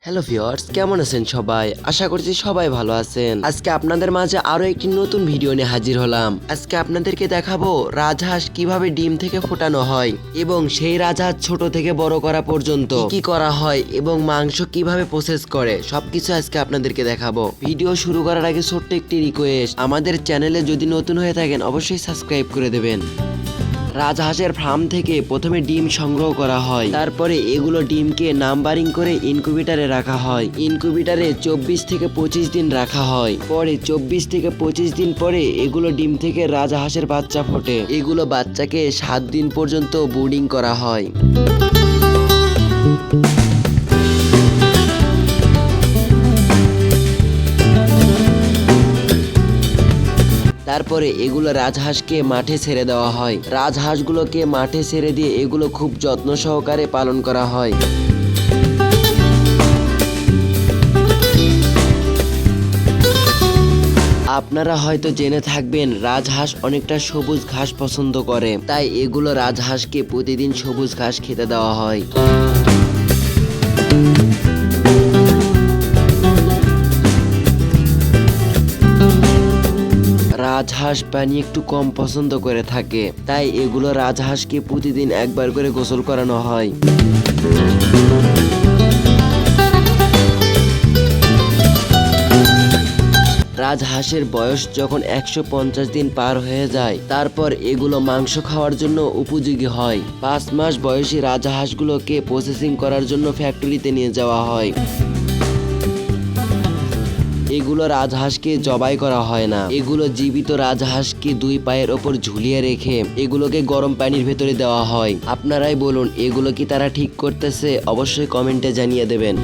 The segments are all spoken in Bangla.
হ্যালো ভিউয়ার্স, কেমন আছেন সবাই? আশা করছি সবাই ভালো আছেন। আজকে আপনাদের মাঝে আরো একটি নতুন ভিডিও নিয়ে হাজির হলাম। আজকে আপনাদেরকে দেখাবো রাজহাঁস কিভাবে ডিম থেকে ফোটানো হয় এবং সেই রাজহাঁস ছোট থেকে বড় করা পর্যন্ত কি করা হয় এবং মাংস কিভাবে প্রসেস করে সবকিছু আজকে আপনাদেরকে দেখাবো। ভিডিও শুরু করার আগে ছোট্ট একটি রিকোয়েস্ট, আমাদের চ্যানেলে যদি নতুন হয়ে থাকেন অবশ্যই সাবস্ক্রাইব করে দেবেন। রাজহাঁসের ফার্ম থেকে প্রথমে ডিম সংগ্রহ করা হয়, তারপরে এগুলো ডিমকে নাম্বারিং করে ইনকিউবেটরে রাখা হয়। ইনকিউবেটরে 24 থেকে 25 দিন রাখা হয়। পরে 24 থেকে 25 দিন পরে এগুলো ডিম থেকে রাজহাঁসের বাচ্চা ফোটে। এগুলো বাচ্চাকে 7 দিন পর্যন্ত ব্রুডিং করা হয়। তারপরে এগুলো রাজহাঁসকে মাঠে ছেড়ে দেওয়া হয়। রাজহাঁসগুলোকে মাঠে ছেড়ে দিয়ে এগুলো খুব যত্ন সহকারে পালন করা হয়। আপনারা হয়তো জেনে থাকবেন রাজহাঁস অনেকটা সবুজ ঘাস পছন্দ করে, তাই এগুলো রাজহাঁসকে প্রতিদিন সবুজ ঘাস খেতে দেওয়া হয়। রাজহাঁস পানি একটু কম পছন্দ করে থাকে, তাই এগুলো রাজহাঁসকে প্রতিদিন একবার করে গোসল করানো হয়। রাজহাঁসের বয়স যখন 150 দিন পার হয়ে যায়, তারপর এগুলো মাংস খাওয়ার জন্য উপযোগী হয়। 5 মাস বয়সী রাজহাঁসগুলোকে প্রসেসিং করার জন্য ফ্যাক্টরিতে নিয়ে যাওয়া হয়। এগুলো রাজহাঁসকে জবাই করা হয় না, এগুলো জীবিত রাজহাঁসকে 2 পায়ের ওপর ঝুলিয়ে রেখে এগুলোকে গরম পানির ভেতরে দেওয়া হয়। আপনারাই বলুন, এগুলো কি তারা ঠিক করতেছে? অবশ্যই কমেন্টে জানিয়ে দেবেন।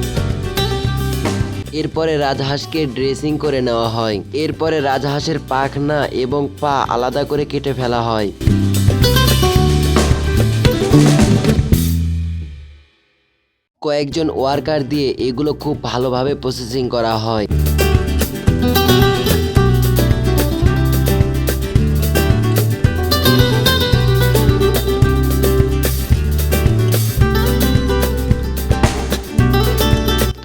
এরপরে রাজহাঁসকে ড্রেসিং করে নেওয়া হয়। এরপরে রাজহাঁসের পাখনা এবং পা আলাদা করে কেটে ফেলা হয়। কয়েকজন ওয়ার্কার দিয়ে এগুলো খুব ভালোভাবে প্রসেসিং করা হয়।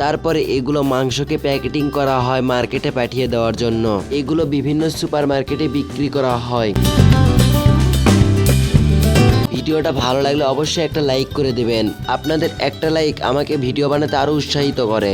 তারপরে এগুলো মাংসকে প্যাকেটিং করা হয় মার্কেটে পাঠিয়ে দেওয়ার জন্য। এগুলো বিভিন্ন সুপার মার্কেটে বিক্রি করা হয়। ভিডিওটা ভালো লাগলে অবশ্যই একটা লাইক করে দিবেন। আপনাদের একটা লাইক আমাকে ভিডিও বানাতে আরো উৎসাহিত করে।